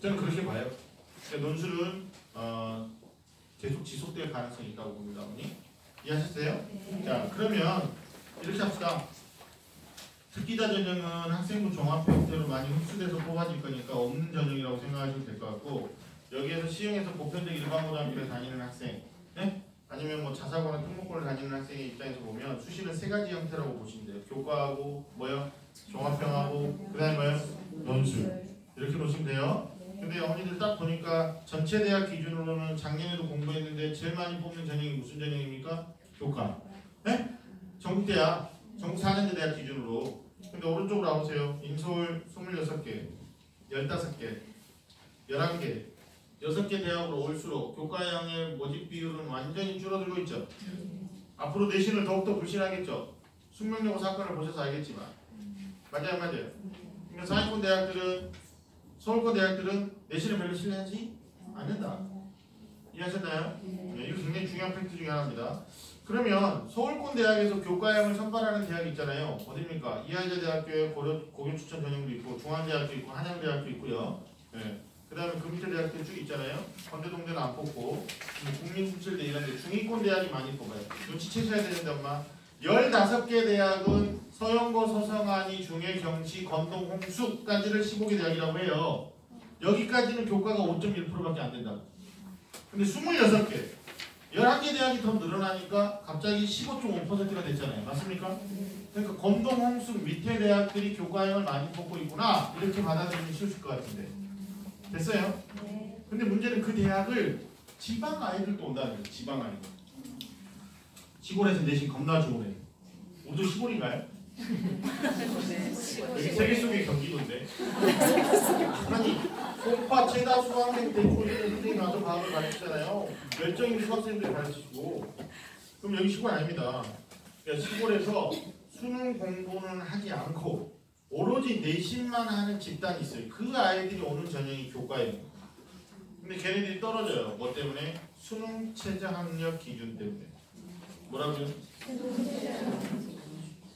저는 그렇게 봐요. 그러니까 논술은 계속 지속될 가능성이 있다고 봅니다. 어머니 이해하셨어요? 네. 자 그러면 이렇게 합시다. 특기자 전형은 학생부 종합 형태로 많이 흡수돼서 뽑아질 거니까 없는 전형이라고 생각하시면 될 것 같고, 여기에서 시흥에서 보편적 일반고등학교에 다니는 학생, 네? 아니면 뭐 자사고나 특목고를 다니는 학생의 입장에서 보면 수시는 세 가지 형태라고 보시면 돼요. 교과하고 뭐요? 종합형하고 그 다음에 뭐요? 논술. 이렇게 보시면 돼요. 근데 어머니들 딱 보니까 전체 대학 기준으로는 작년에도 공부했는데 제일 많이 뽑는 전형이 무슨 전형입니까? 교과. 네? 전국대학, 전국 4년제 대학 기준으로. 근데 오른쪽으로 와보세요. 인서울 26개, 15개, 11개, 6개 대학으로 올수록 교과형의 모집 비율은 완전히 줄어들고 있죠. 앞으로 내신을 더욱더 불신하겠죠. 숙명여고 사건을 보셔서 알겠지만. 맞아요, 맞아요. 그러니까 상위권 대학들은, 서울권 대학들은 내신을 별로 신뢰하지 않는다. 이해하셨나요? 네, 이거 굉장히 중요한 팩트 중에 하나입니다. 그러면 서울권 대학에서 교과형을 선발하는 대학이 있잖아요. 어디입니까? 이화여자대학교에 고교 추천 전형도 있고, 중앙대학도 있고, 한양대학도 있고요. 네. 그 다음에 그 밑에 대학들 쭉 있잖아요. 건대동대는 안 뽑고, 국민국질대 이런데 중위권 대학이 많이 뽑아요. 눈치채셔야 되는데 엄마. 15개 대학은 서영고, 서성안이, 중해, 경시, 건동, 홍숙까지를 15개 대학이라고 해요. 여기까지는 교과가 5.1%밖에 안 된다고. 근데 26개, 11개 대학이 더 늘어나니까 갑자기 15.5%가 됐잖아요. 맞습니까? 그러니까 건동, 홍숙 밑에 대학들이 교과형을 많이 뽑고 있구나, 이렇게 받아들이면 쉬우실 것 같은데. 됐어요? 근데 문제는 그 대학을 지방 아이들도 온다는 거예요. 지방 아이들. 시골에서 내신 겁나 좋으네. 우리도 시골인가요? 여기 세계 속의 경기도인데. 아니, 송파 최다 수학생 대표이는 선생님이 와서 과학을 가르치잖아요. 열정있는 수학생들이 가르치시고. 그럼 여기 시골 아닙니다. 그러니까 시골에서 수능 공부는 하지 않고 오로지 내신만 하는 집단이 있어요. 그 아이들이 오는 전형이 교과예요. 근데 걔네들이 떨어져요. 뭐 때문에? 수능 최저 학력 기준 때문에. 뭐라고요?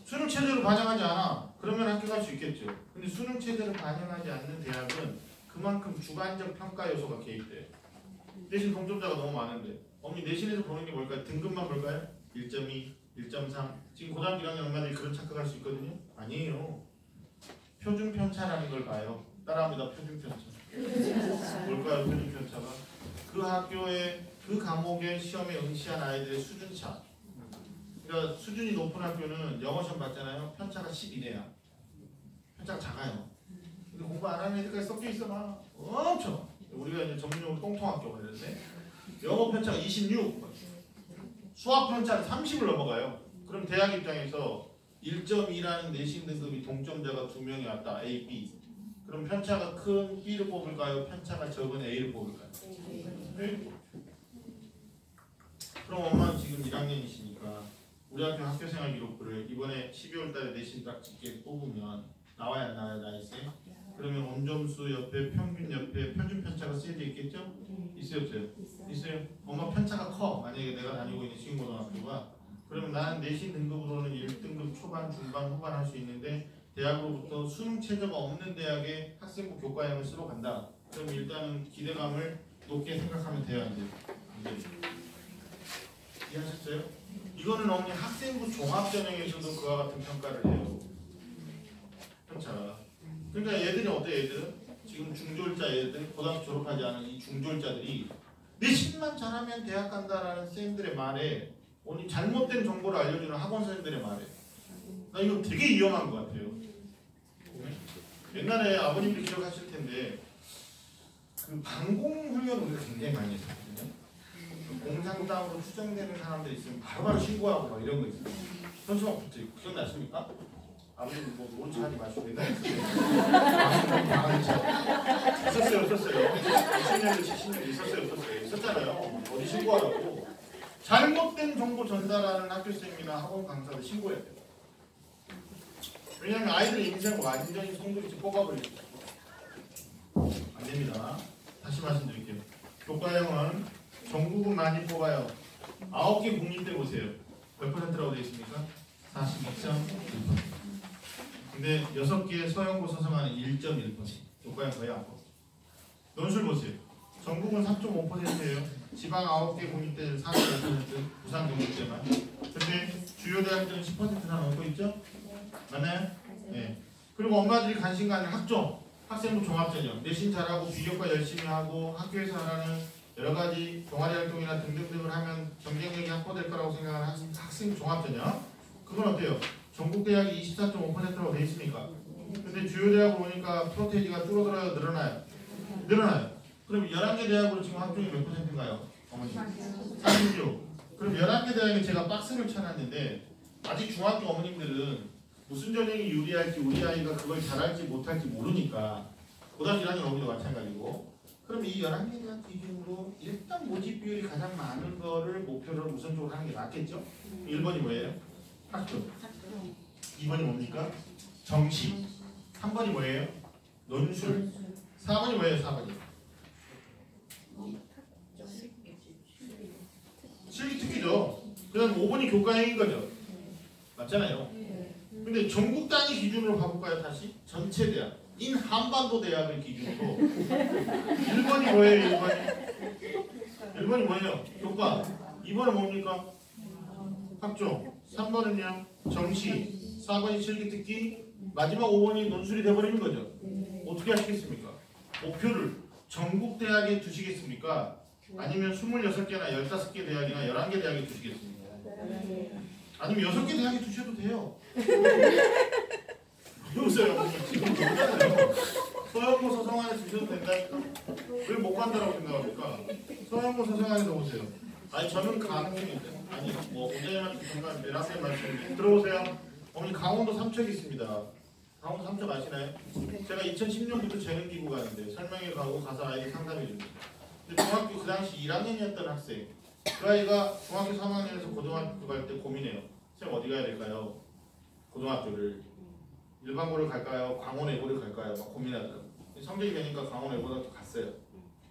수능 체제를 반영하지 않아. 그러면 학교 갈 수 있겠죠. 근데 수능 체제를 반영하지 않는 대학은 그만큼 주관적 평가 요소가 개입돼요. 내신 동점자가 너무 많은데, 어머니 내신에서 보는 게 뭘까요? 등급만 볼까요? 1.2, 1.3. 지금 고등학교 1학년 엄마들이 그런 착각할 수 있거든요. 아니에요. 표준 편차라는 걸 봐요. 따라합니다. 표준 편차. 뭘까요? 표준 편차가? 그 학교의 그 과목의 시험에 응시한 아이들의 수준차. 그러니까 수준이 높은 학교는 영어 시험 봤잖아요. 편차가 12대야. 편차가 작아요. 근데 공부 안 하는 애들까지 섞여 있어 막 엄청. 우리가 이제 전문용어로 똥통학교가 이랬는데 영어 편차가 26, 수학 편차는 30을 넘어가요. 그럼 대학 입장에서 1.2라는 내신 등급이 동점자가 2명이 왔다. A, B. 그럼 편차가 큰 B를 뽑을까요? 편차가 적은 A를 뽑을까요? 네. 그럼 엄마는 지금 1학년이시니까 우리 학교 생활 기록부를 이번에 12월 달에 내신 딱 찍게 뽑으면 나와야 안 나와요, 나이스에? 그러면 온점수 옆에 평균 옆에 표준 편차가 쓰여져 있겠죠? 있어요, 없어요? 있어요. 엄마 편차가 커. 만약에 내가 다니고 있는 시흥고등학교가. 그러면 나는 내신 등급으로는 1등급 초반, 중반, 후반 할 수 있는데 대학으로부터 수능 체제가 없는 대학에 학생부 교과형을 쓰러 간다. 그럼 일단은 기대감을 높게 생각하면 돼요, 안 돼요? 안 돼요. 이해하셨어요? 이거는 어머니 학생부 종합전형에서도 그와 같은 평가를 해요. 편차. 그러니까 얘들이 어때요? 얘들은? 지금 중졸자 애들, 고등학교 졸업하지 않은 이 중졸자들이 내신만 잘하면 대학 간다라는 쌤들의 말에, 오늘 잘못된 정보를 알려주는 학원 선생님들의 말에, 나 이거 되게 위험한 것 같아요. 옛날에 아버님들 기억하실 텐데 그 방공훈련 우리가 굉장히 많이 했었거든요. 공상 땅으로 추정되는 사람들이 있으면 바로바로 신고하고 막 이런 거 있어요. 현수막 붙어 있고. 기억나십니까? 아버님 뭐 모른 척 하지 마시고 옛날에 있었어요, 없었어요? 60년대, 70년대 있었어요? 있었잖아요. 어디 신고하라고. 잘못된 정보 전달하는 학교생이나 학원 강사들 신고해야 돼요. 왜냐하면 아이들의 인생을 완전히 송두리째 뽑아버리죠. 안 됩니다. 다시 말씀드릴게요. 교과형은 전국은 많이 뽑아요. 9개 국립대 보세요. 몇 %라고 되어 있습니까? 42.1%. 근데 6개 서영고 서성하는 1.1%. 교과형 거의 안 뽑아요. 논술 보세요. 전국은 3.5%예요. 지방 9개 공립대는 4.5%, 부산 경북대만. 근데 주요 대학들은 10%나 넘고 있죠? 맞나요? 네. 그리고 엄마들이 관심 가는 학종, 학생부 종합전형, 내신 잘하고 비교과 열심히 하고 학교에서 하라는 여러 가지 동아리 활동이나 등등등을 하면 경쟁력이 확보될 거라고 생각하는 학생 종합전형. 그건 어때요? 전국 대학이 24.5%라고 돼 있으니까. 근데 주요 대학으로 오니까 프로테이지가 줄어들어요, 늘어나요? 늘어나요. 그럼 11개 대학으로 지금 학종이 몇 %인가요? 어머니? 36. 그럼 11개 대학에 제가 박스를 쳐놨는데 아직 중학교 어머님들은 무슨 전형이 유리할지 우리 아이가 그걸 잘할지 못할지 모르니까 고등학교 1학년 어머니도 마찬가지고 그럼 이 11개 대학 기준으로 일단 모집 비율이 가장 많은 거를 목표로 우선적으로 하는 게 낫겠죠? 1번이 뭐예요? 학종. 2번이 뭡니까? 정시. 3번이 뭐예요? 논술. 4번이 뭐예요? 4번이? 실기특기죠. 그 다음 5번이 교과형인 거죠. 맞잖아요. 근데 전국 단위 기준으로 가볼까요? 다시? 전체 대학. 인 한반도 대학을 기준으로 1번이 뭐예요? 1번이 뭐예요? 교과. 2번은 뭡니까? 학종. 3번은요? 정시. 4번이 실기특기. 마지막 5번이 논술이 돼버리는 거죠. 어떻게 하시겠습니까? 목표를 전국 대학에 두시겠습니까? 아니면 26개나 15개 대학이나 11개 대학에 두시겠습니까? 아니면 6개 대학에 두셔도 돼요. 배우세요. 지금 모르잖아요. 서영고 서성안에 두셔도 된다니까. 왜 못 간다라고 생각합니까? 서영고 서성안에서 오세요. 아니 저는 가능성인데 아니 뭐 원장님한테 잠깐 내라는 말씀 들어오세요. 어머니 강원도 삼척이 있습니다. 강원도 삼척 아시나요? 제가 2010년부터 재능기부 가는데 설명회 가고 가서 아이들 상담해 줍니다. 근데 중학교 그 당시 1학년이었던 학생 그 아이가 중학교 3학년에서 고등학교 갈 때 고민해요. 선생님 어디 가야 될까요? 고등학교를 일반고를 갈까요? 광원외고를 갈까요? 막 고민하더라고요. 성적이 되니까 광원외고등학교 갔어요.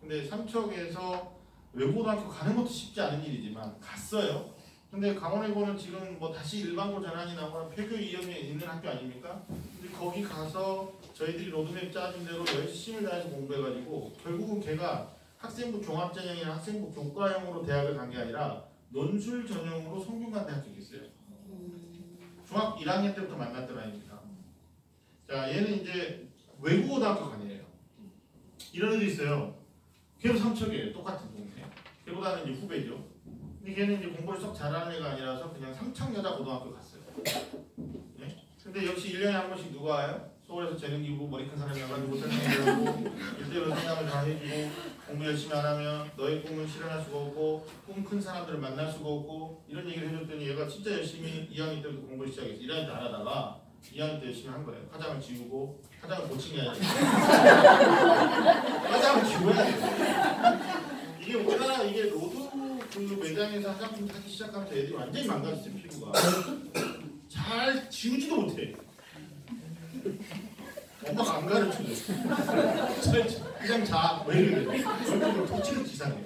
근데 삼척에서 외고등학교 가는 것도 쉽지 않은 일이지만 갔어요. 근데 강원외고는 지금 뭐 다시 일반고 전환이 나거나 폐교 이형에 있는 학교 아닙니까? 근데 거기 가서 저희들이 로드맵 짜준 대로 열심히 다해서 공부해가지고 결국은 걔가 학생부 종합전형이나 학생부 교과형으로 대학을 간 게 아니라 논술 전형으로 성균관대 합격했어요. 중학 1학년 때부터 만났던 아이입니다. 자, 얘는 이제 외국어대학교 간이에요. 이런 애도 있어요. 걔도 삼척이에요. 똑같은 동네. 걔보다는 이제 후배죠. 근데 걔는 이제 공부를 썩 잘하는 애가 아니라서 그냥 삼척여자고등학교 갔어요. 네? 근데 역시 1년에 한 번씩 누가 와요? 서울에서 재능기부 머리 큰 사람이 와가지고 설명을 하고 일대일로 상담을 다 해주고 공부 열심히 안 하면 너의 꿈은 실현할 수가 없고 꿈 큰 사람들을 만날 수가 없고 이런 얘기를 해줬더니 얘가 진짜 열심히 2학년 때부터 공부를 시작했어. 1학년 때 안 하다가 2학년 때 열심히 한 거예요. 화장을 지우고 화장을 고친 게 아니라 화장을 지워야 돼요. 이게 우리나라 이게 로드 그 매장에서 화장품 사기 시작하면서 애들이 완전히 망가졌어요. 피부가 잘 지우지도 못해. 엄마가 안 가르쳐줘. 그냥 자. 왜 이래? 얼굴을 터치는 지상해.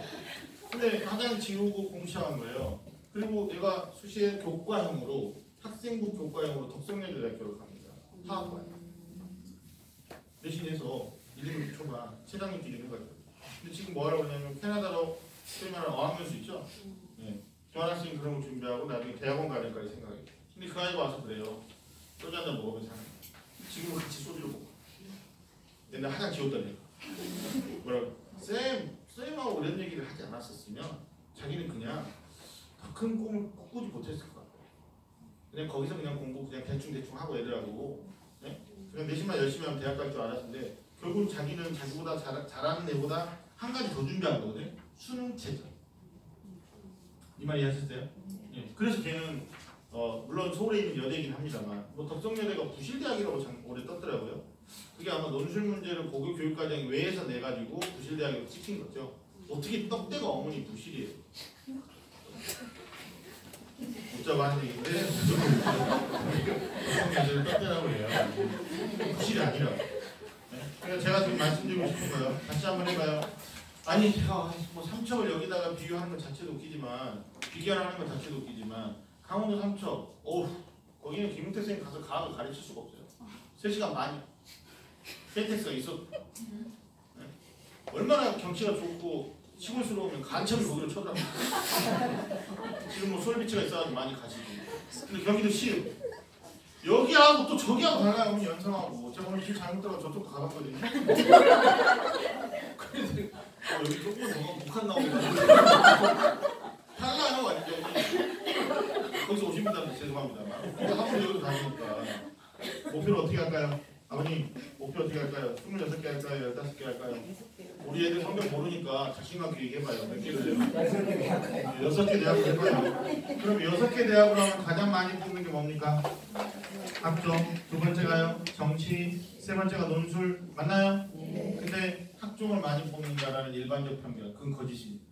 근데 화장 지우고 공부 시작한 거예요. 그리고 내가 수시에 교과형으로 학생부 교과형으로 덕성여자대학교를 갑니다. 화학과에. 내신에서 1, 2, 초반 최장님 기준인 거죠. 근데 지금 뭐 하라고 하냐면 캐나다로 소위 말하는 어학연수 있죠? 네. 교환학생 그런 거 준비하고 나중에 대학원 가야 될까지 생각해요. 근데 그 아이가 와서 그래요. 소주 한잔 먹으면서 하는 거예요. 지금 같이 소주를 먹어. 근데 나 화장 지웠다니까. 뭐라고? 쌤하고 이런 얘기를 하지 않았었으면 자기는 그냥 더 큰 꿈을 꾸지 못했을 것 같아요. 그냥 거기서 그냥 공부 그냥 대충 하고 애들하고 네? 그냥 내신만 열심히 하면 대학 갈 줄 알았는데 결국 자기는 자기보다 잘하는 애보다 한 가지 더 준비한 거거든요. 수능 최저. 이 말 이해하셨어요? 네. 그래서 걔는 물론 서울에 있는 여대이긴 합니다만 뭐 덕성여대가 부실대학이라고 오래 떴더라고요. 그게 아마 논술 문제를 고교 교육과정 외에서 내가지고 부실대학으로 찍힌 거죠. 어떻게 떡대가 어머니 부실이에요? 웃자고 하는 얘기인데 덕성여대를 떡대라고 해요. 부실이 아니라고. 네? 그래서 제가 지금 말씀드리고 싶은 거예요. 다시 한번 해봐요. 아니 제가 뭐 삼척을 여기다가 비교하는 것 자체도 웃기지만 비교하는 것 자체도 웃기지만 강원도 삼척 어우 거기는 김은태 선생님 가서 과학을 가르칠 수가 없어요. 3시간 반이야. KTX가 있어. 네? 얼마나 경치가 좋고 시골스러우면 간첩이 거기로 쳐다봐. 지금 뭐 솔비치가 있어가지고 많이 가시고. 근데 경기도 시흥. 여기하고 또 저기하고 달라요. 오늘 연상하고. 제가 오늘 길 잘못 들어가 저쪽도 가봤거든요. 그래서 여기 조금 더 북한 나오게 달라요 완전히. 거기서 오신 분들한테 죄송합니다만. 근데 한번 여기도 다니니까. 목표를 어떻게 할까요? 아버님 목표 어떻게 할까요? 26개 할까요? 15개 할까요? 우리 애들 성경 모르니까 자신감 있게 얘기해봐요. 몇 개를 해요? 6개 대학을 해봐요. 그럼 6개 대학으로 하면 가장 많이 뽑는 게 뭡니까? 학종. 두 번째가요? 정치. 세 번째가 논술. 맞나요? 근데 학종을 많이 뽑는다라는 일반적 편견. 그건 거짓입니다.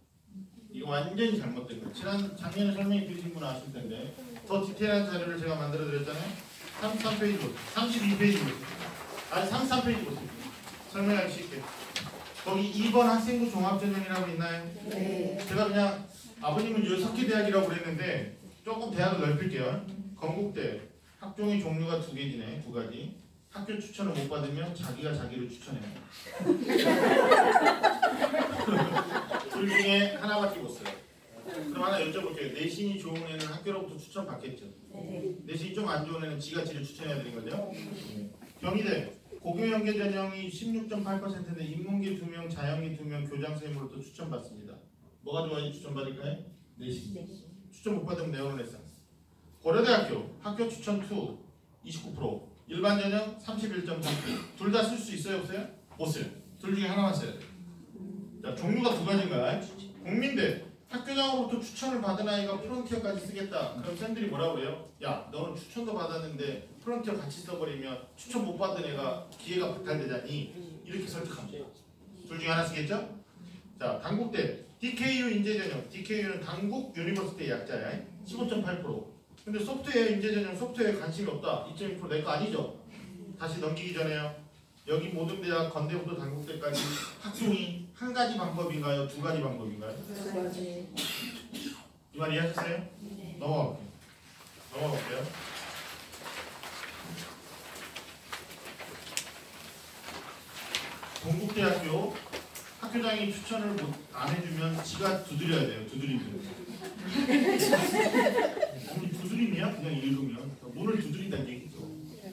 이거 완전히 잘못된 거예요. 작년에 설명해 드리신 분은 아실 텐데 더 디테일한 자료를 제가 만들어 드렸잖아요. 33페이지 보세요. 32페이지 보세요. 아니 33페이지 보세요. 설명하기 쉽게. 거기 2번 학생부 종합전형이라고 있나요? 네. 제가 그냥 아버님은 6개 대학이라고 그랬는데 조금 대학을 넓힐게요. 건국대 학종의 종류가 2개지네. 2가지. 학교 추천을 못 받으면 자기가 자기를 추천해요. 둘 중에 하나밖에 못 써요. 그럼 하나 여쭤볼게요. 내신이 좋은 애는 학교로부터 추천 받겠죠? 네. 내신이 좀 안 좋은 애는 지가 지를 추천해야 되는 거죠? 네. 경희대 고교연계 전형이 16.8%인데 인문계 2명, 자연계 2명, 교장선생님으로부터 추천받습니다. 뭐가 좋아야지 추천받을까요? 내신. 추천 못 받으면 네오레네상스. 고려대학교 학교 추천 2 29%, 일반 전형 31.3%. 둘 다 쓸 수 있어요, 없어요? 못 써요. 둘 중에 하나만 써야 돼요. 자, 종류가 2가지인가요? 국민대 학교장으로부터 추천을 받은 아이가 프론티어까지 쓰겠다. 그럼 쌤들이 뭐라고 그래요? 야, 너는 추천도 받았는데 프론티어 같이 써버리면 추천 못 받은 애가 기회가 박탈되자니 이렇게 설득합니다. 둘 중에 하나 쓰겠죠? 자, 단국대 DKU 인재전형. DKU는 단국 유니버시티 약자야. 15.8%. 근데 소프트웨어 인재전형 소프트웨어에 관심이 없다. 2.2% 내 거 아니죠? 다시 넘기기 전에요. 여기 모든 대학 건대부터 단국대까지 학종이 한 가지 방법인가요? 2가지 방법인가요? 2가지. 이 말 이해하셨어요? 네. 넘어갈게요. 동국대학교 학교장이 추천을 안 해주면 지가 두드려야 돼요. 두드리면. 두드림이야? 그냥 읽으면. 문을 두드린다는 얘기죠. 네.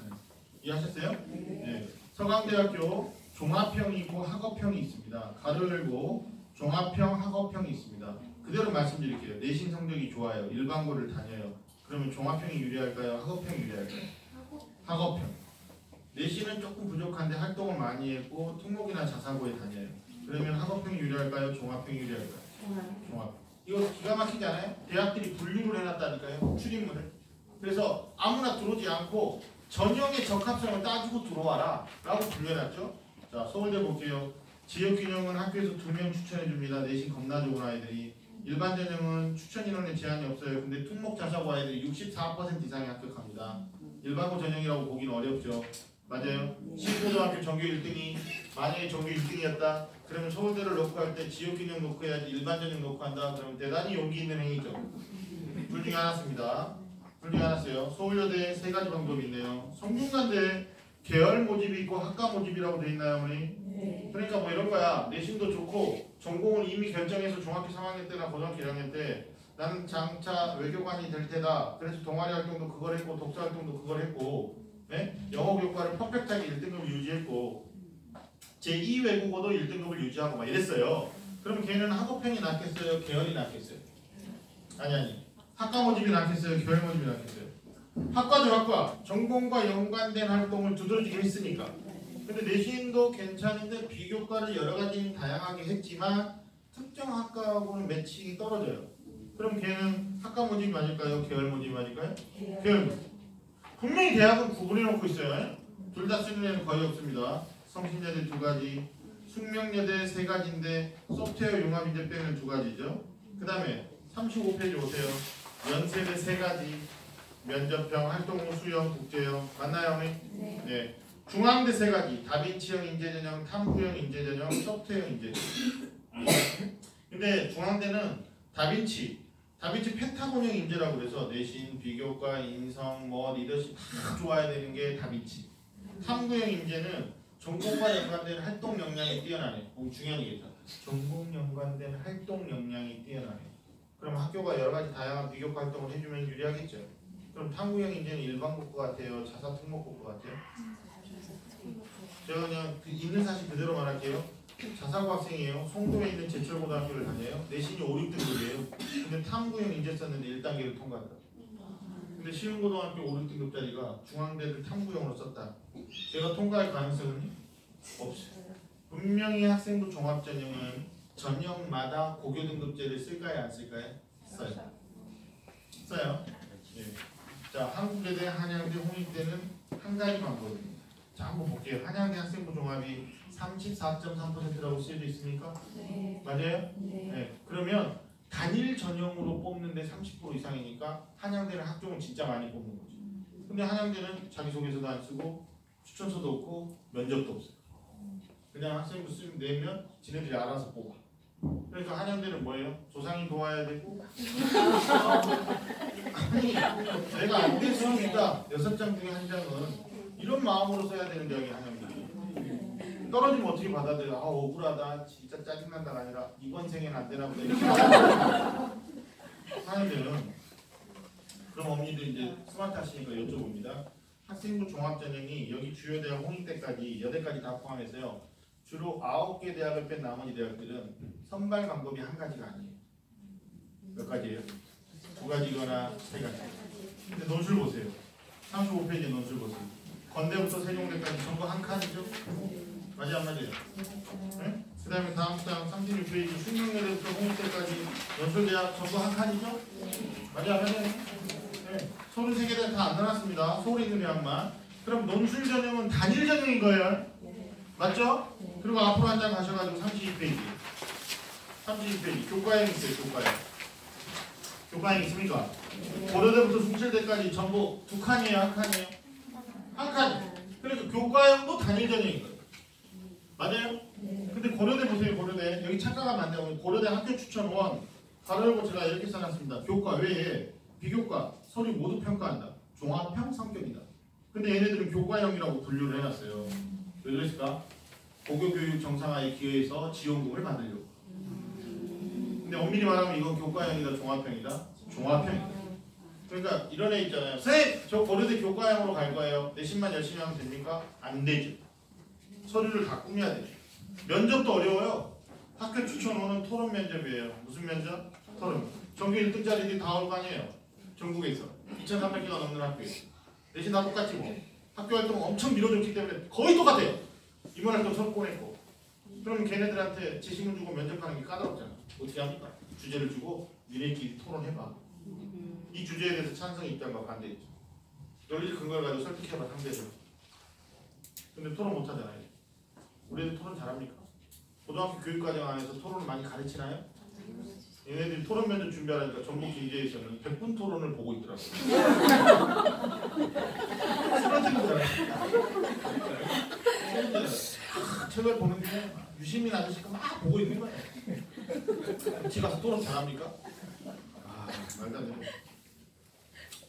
이해하셨어요? 네. 서강대학교 종합형이 있고 학업형이 있습니다. 가로를 열고 종합형, 학업형이 있습니다. 그대로 말씀드릴게요. 내신 성적이 좋아요. 일반고를 다녀요. 그러면 종합형이 유리할까요? 학업형이 유리할까요? 학업형. 내신은 조금 부족한데 활동을 많이 했고 특목이나 자사고에 다녀요. 그러면 학업형이 유리할까요? 종합형이 유리할까요? 종합. 이거 기가 막히지 않아요? 대학들이 분류를 해놨다니까요. 출입문을. 그래서 아무나 들어오지 않고 전형의 적합성을 따지고 들어와라 라고 분류해놨죠. 자, 서울대 볼게요. 지역균형은 학교에서 2명 추천해줍니다. 내신 겁나 좋은 아이들이. 일반 전형은 추천 인원에 제한이 없어요. 근데 특목 자사고 아이들이 64% 이상이 합격합니다. 일반고 전형이라고 보기는 어렵죠. 맞아요. 신고등학교 전교 1등이 만약에 전교 1등이었다. 그러면 서울대를 놓고 할 때 지역균형 놓고 해야지 일반 전형 놓고 한다. 그러면 대단히 용기 있는 행위죠. 둘 중에 하나입니다. 둘 중에 하나였어요. 서울여대 3가지 방법이 있네요. 성균관대 계열 모집이 있고 학과 모집이라고 돼 있나요, 어머니? 네. 그러니까 뭐 이런 거야. 내신도 좋고 전공을 이미 결정해서 중학교 3학년 때나 고등학교 1학년 때 나는 장차 외교관이 될 테다. 그래서 동아리 활동도 그걸 했고 독서 활동도 그걸 했고 네? 영어 교과를 퍼펙트하게 1등급을 유지했고 제2 외국어도 1등급을 유지하고 막 이랬어요. 그럼 걔는 학업형이 낫겠어요? 계열이 낫겠어요? 아니. 학과 모집이 낫겠어요? 계열 모집이 낫겠어요? 학과죠, 학과. 전공과 연관된 활동을 두드러지게 했으니까. 근데 내신도 괜찮은데 비교과를 여러 가지 다양하게 했지만 특정 학과하고는 매칭이 떨어져요. 그럼 걔는 학과 모집이 맞을까요? 계열 모집이 맞을까요? 계열 모집. 분명히 대학은 구분해 놓고 있어요. 둘 다 쓰는 애는 거의 없습니다. 성신여대 2가지, 숙명여대 3가지인데 소프트웨어 융합인재 빼면 2가지죠. 그 다음에 35페이지 오세요. 연세대 3가지, 면접형, 활동부, 수영, 국제형. 맞나요, 어머니? 네. 네. 중앙대 3가지, 다빈치형 인재전형, 탐구형 인재전형, 소프트웨어 인재전형. 근데 중앙대는 다빈치 펜타곤형 인재라고 그래서 내신, 비교과, 인성, 뭐 리더십 다 좋아야 되는 게 다빈치. 탐구형 인재는 전공과 연관된 활동 역량이 뛰어나네. 중요한 얘기죠. 전공 연관된 활동 역량이 뛰어나네. 그럼 학교가 여러 가지 다양한 비교 활동을 해주면 유리하겠죠. 그럼 탐구형 인재는 일반 국고 같아요? 자사 특목 국고 같아요? 제가 그냥 있는 사실 그대로 말할게요. 자사고 학생이에요. 송도에 있는 제철고등학교를 다녀요. 내신이 5, 6등급이에요. 근데 탐구형 인재 썼는데 1단계를 통과했다. 근데 시흥고등학교 5, 6등급짜리가 중앙대를 탐구형으로 썼다. 제가 통과할 가능성은 없어요. 분명히 학생부 종합전형은 전형마다 고교 등급제를 쓸까요? 안 쓸까요? 써요. 써요. 예. 자, 한국외대, 한양대, 홍익대는 한 가지 방법입니다. 자, 한번 볼게요. 한양대 학생부 종합이 34.3%라고 쓰여져 있습니까? 네. 맞아요? 네. 네. 그러면 단일 전형으로 뽑는데 30% 이상이니까 한양대는 학종을 진짜 많이 뽑는 거죠. 근데 한양대는 자기소개서도 안 쓰고 추천서도 없고 면접도 없어요. 그냥 학생부 쓰면 내면 지네들이 알아서 뽑아. 그러니까 한양대는 뭐예요? 조상이 도와야 되고 아니 내가 안 될 수 있다. 6장 중에 한 장은 이런 마음으로 써야 되는데 여기 한양대 떨어지면 어떻게 받아들여? 아 억울하다 진짜 짜증난다가 아니라 이번 생에는 안 되나 보다 이렇게 한양대는 그럼 어머니들 이제 스마트 하시니까 여쭤봅니다. 학생부 종합전형이 여기 주요 대학 홍익대까지 여대까지 다 포함해서요. 주로 9개 대학을 뺀 나머지 대학들은 선발 방법이 한 가지가 아니에요. 몇 가지예요? 2가지거나 3가지. 근데 논술 보세요. 35페이지 논술 보세요. 건대부터 세종대까지 전부 한 칸이죠? 맞아요 안 맞아요? 네? 그 다음에 다음 장 36페이지 숭령여대부터 홍익대까지 연설대학 전부 한 칸이죠? 맞아요 안 맞아요? 네. 33개 다 안 나눴습니다. 서울에 있는 대학만. 그럼 논술 전형은 단일 전형인 거예요. 맞죠? 그리고 앞으로 한 장 가셔가지고 32페이지. 32페이지. 교과형 있어요. 교과형. 교과형 있습니까? 고려대부터 숭실대까지 전부 2칸이에요? 한 칸이에요? 한 칸. 그러니까 교과형도 단일 전형인 거예요. 맞아요? 근데 고려대 보세요. 고려대. 여기 착각하면 안 돼요. 고려대 학교 추천원. 바로 열고 제가 이렇게 써놨습니다. 교과 외에 비교과, 서류 모두 평가한다. 종합형 성격이다. 근데 얘네들은 교과형이라고 분류를 해놨어요. 왜 그랬을까? 고교교육 정상화에 기여해서 지원금을 받으려고. 근데 엄밀히 말하면 이건 교과형이다, 종합형이다? 종합형이다. 그러니까 이런 애 있잖아요. 선생님! 저 고려대 교과형으로 갈 거예요. 내신만 열심히 하면 됩니까? 안 되죠. 서류를 다 꾸며야 되죠. 면접도 어려워요. 학교 추천호는 토론 면접이에요. 무슨 면접? 토론. 전교 1등짜리들이 다 올 거 아니에요. 전국에서. 2,300개가 넘는 학교에서. 내신 다 똑같지 뭐. 학교 활동 엄청 밀어줬기 때문에 거의 똑같아요. 이번 활동 서로 보냈고. 그러면 걔네들한테 지시문 주고 면접하는 게 까다롭잖아. 어떻게 합니까? 주제를 주고 니네끼리 토론해봐. 이 주제에 대해서 찬성 입장과 반대 있죠. 논리적 근거를 가지고 설득해봐 상대를. 근데 토론 못하잖아요. 우리 애들 토론 잘합니까? 고등학교 교육과정 안에서 토론을 많이 가르치나요? 얘네들이 토론 면접 준비하니까 전북 기재에서는 100분 토론을 보고 있더라고요. 책을 보는데 유시민 아저씨가 막 보고 있는 거예요. 같이 가서 토론 잘합니까? 아 말도 안 돼.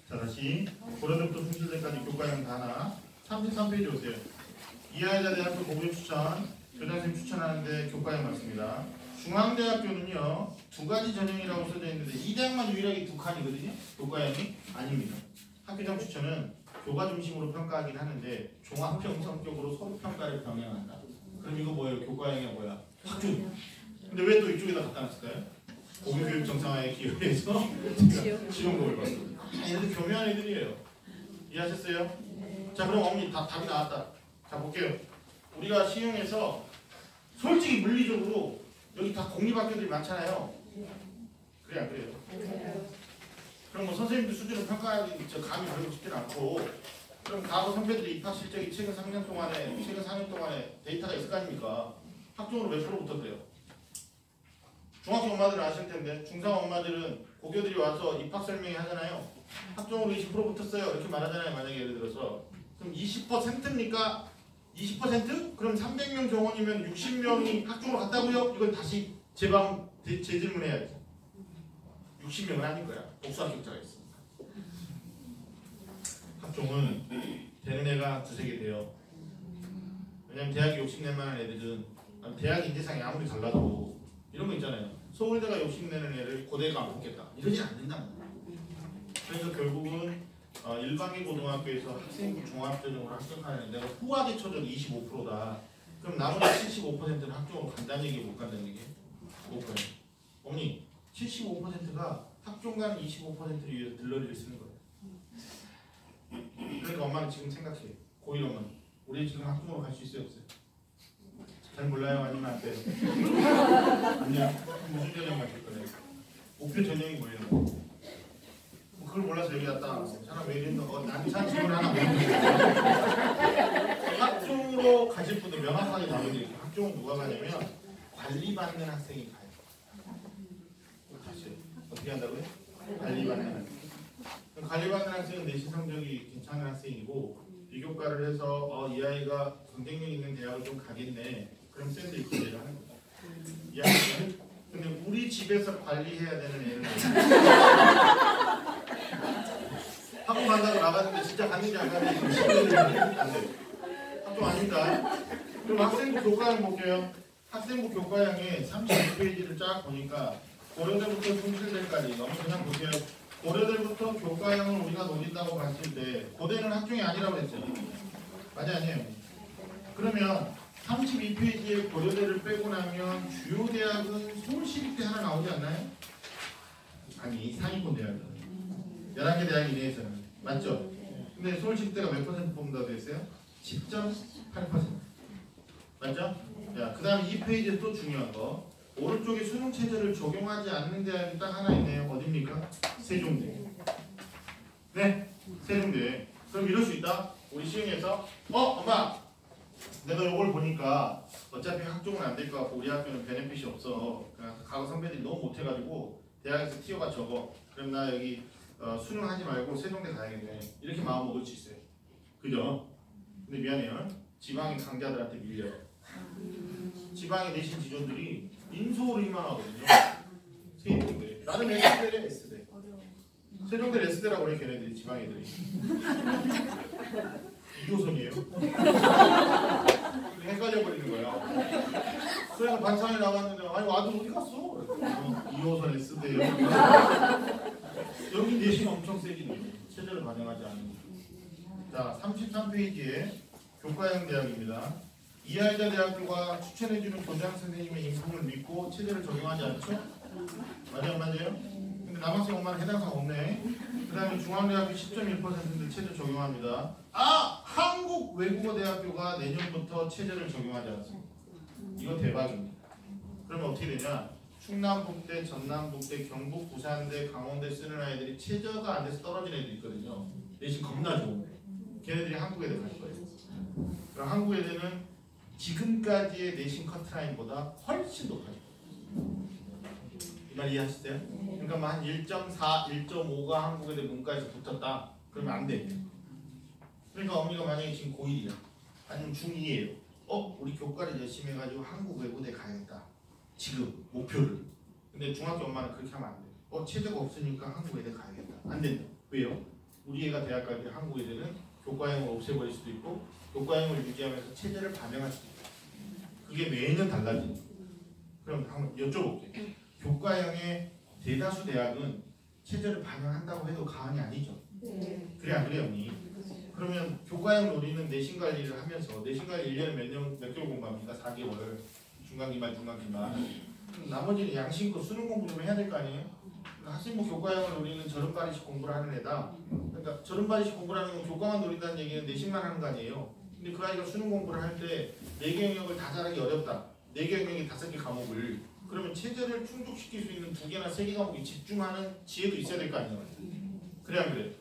자 다시 고려대부터 숭실대까지 교과형 다 하나 33페이지 오세요. 이하여자대학교 고교 추천 교장선생님 추천하는데 교과형 맞습니다. 중앙대학교는요 2가지 전형이라고 써져 있는데 이 대학만 유일하게 2칸이거든요. 교과형이 아닙니다. 학교장 추천은 교과 중심으로 평가하긴 하는데 종합형 성격으로 서로 평가를 병행한다. 그럼 이거 뭐예요? 교과형이 뭐야? 학교. 근데 왜 또 이쪽에다 갖다 놨을까요? 고교교육 정상화에 기여해서 지원금을 받는. 얘들 교묘한 애들이에요. 이해하셨어요? 자 그럼 어머니 답이 나왔다. 자 볼게요. 우리가 시흥에서 솔직히 물리적으로 여기 다 공립학교들이 많잖아요. 그래 안 그래요? 그럼 뭐 선생님들 수준을 평가하기 저 감이 별로 쉽진 않고 그럼 과거 선배들이 입학 실적이 최근 3년 동안에 최근 4년 동안에 데이터가 있을 거 아닙니까? 학종으로 몇 프로 붙었대요? 중학교 엄마들은 아실 텐데 중3 엄마들은 고교들이 와서 입학 설명회 하잖아요. 학종으로 20% 붙었어요. 이렇게 말하잖아요. 만약에 예를 들어서 그럼 20%입니까? 20%? 그럼 300명 정원이면 60명이 학종으로 갔다고요? 이건 다시 재질문해야죠. 60명은 아닐 거야. 복수 합격자가 있습니다. 학종은 되는 애가 2-3개 돼요. 왜냐면 대학이 욕심낼 만한 애들은 대학 인재상이 아무리 달라도 이런 거 있잖아요. 서울대가 욕심내는 애를 고대가 안 뽑겠다. 이러지 않는다. 그래서 결국은 일반계 고등학교에서 학생부 종합전형으로 합격하는 애가 후하게 쳐줘도 25%다. 그럼 나머지 75%는 학종으로 간다는 얘기 못 간다는 얘기? 못 가요. 어머니 75%가 학종 가는 25%를 위해서 들러리를 쓰는 거예요. 그러니까 엄마는 지금 생각해. 고1 엄마는 우리 지금 학종으로 갈 수 있어요 없어요? 잘 몰라요? 아니면 안 돼요? 아니요. 무슨 전형 가실 거예요? 목표 전형이 뭐예요? 그걸 몰라서 여기 왔다. 사람 왜 이랬노? 나한테 산 질문 하나 물어보세요. 학종으로 가실 분들 명확하게 답해드릴게요. 학종은 누가 가냐면 관리받는 학생이 가요. 다시 어떻게 한다고요? 관리받는 학생. 관리받는 학생은 내신 성적이 괜찮은 학생이고 비교과를 해서 이 아이가 경쟁력 있는 대학을 좀 가겠네. 그럼 쌤들이 기대를 하는 거죠. 이 아이는 근데 우리 집에서 관리해야 되는 애는 학교 간다고 나가는데 진짜 갔는지 안 갔는지 시간을 안 돼요. 학교 아닌가? 그럼 학생부 교과형 볼게요. 학생부 교과형에 32페이지를 쫙 보니까 고려대부터 숭실대까지 너무 그냥 보세요. 고려대부터 교과형을 우리가 노린다고 봤을 때 고대는 학종이 아니라고 했죠. 맞아요, 아니에요? 그러면 32페이지에 고려대를 빼고 나면 주요 대학은 서울시립대 하나 나오지 않나요? 아니, 상위권 대학은 11개 대학 이내에서는 맞죠? 근데 서울시립대가 몇 퍼센트 뽑는다고 했어요? 10.8%. 맞죠? 자, 그 다음에 이 페이지에 또 중요한 거 오른쪽에 수능 체제를 적용하지 않는 대학이 딱 하나 있네요. 어딥니까? 세종대. 네, 세종대. 그럼 이럴 수 있다. 우리 시흥에서 엄마 내가 이걸 보니까 어차피 학종은 안 될 것 같고 우리 학교는 베네핏이 없어. 과거 선배들이 너무 못해가지고 대학에서 티어가 적어. 그럼 나 여기 수능 하지 말고 세종대 가야겠네. 이렇게 마음 먹을 수 있어요. 그죠? 근데 미안해요. 지방의 강자들한테 밀려요. 지방의 내신 지존들이 인서울을 희망하거든요. 세종대. 나는 S대래 S대. 세종대 S대라고 그래 걔네들이 지방 애들이. 2호선이에요. 헷갈려 버리는 거야. 그래서 반상에 나갔는데 아니 아들 어디 갔어? 2호선 S대요. 여기 내신 엄청 세긴 체제를 반영하지 않는 거죠. 자, 33페이지에 교과형 대학입니다. 이하이자 대학교가 추천해주는 교장 선생님의 인품을 믿고 체제를 적용하지 않죠? 맞아요, 맞아요? 근데 남학생 엄마는 해당 사항 없네. 그 다음에 중앙대학교 10.1%인데 체제 적용합니다. 한국외국어대학교가 내년부터 체제를 적용하지 않습니다. 이거 대박입니다. 그러면 어떻게 되냐? 충남북대, 전남북대, 경북, 부산대, 강원대 쓰는 아이들이 체제가 안 돼서 떨어진 애들 있거든요. 내신 겁나 좋은데 걔네들이 한국외대 갈 거예요. 그럼 한국외대는 지금까지의 내신 커트라인보다 훨씬 높아요. 이 말 이해하시세요? 그러니까 한 1.4, 1.5가 한국외대 문과에서 붙었다. 그러면 안 돼. 그러니까 어머니가 만약에 지금 고1이야. 아니면 중2예요. 우리 교과를 열심히 해가지고 한국외고대 가야겠다. 지금 목표를. 근데 중학교 엄마는 그렇게 하면 안 돼. 체제가 없으니까 한국외대 가야겠다. 안 된다. 왜요? 우리 애가 대학 갈 때 한국외대는 교과형을 없애버릴 수도 있고 교과형을 유지하면서 체제를 반영할 수도 있다. 그게 매년 달라지는. 그럼 한번 여쭤볼게요. 교과형의 대다수 대학은 체제를 반영한다고 해도 과언이 아니죠. 네. 그래 안 그래요, 언니? 그러면 교과형 노리는 내신 관리를 하면서 내신 관리 1년에 몇 개월 공부합니까? 4개월. 중간기말, 중간기말. 나머지는 양심껏 수능 공부 좀 해야 될 거 아니에요? 학생부 교과형을 노리는 저름발이식 공부를 하는 애다. 그러니까 저름발이식 공부를 하는 건 교과만 노린다는 얘기는 내신만 하는 거 아니에요? 근데 그 아이가 수능 공부를 할 때 4개 영역을 다 잘하기 어렵다. 4개 영역이 5개 과목을. 그러면 체제를 충족시킬 수 있는 2개나 3개 과목에 집중하는 지혜도 있어야 될 거 아니에요? 그래 안 그래?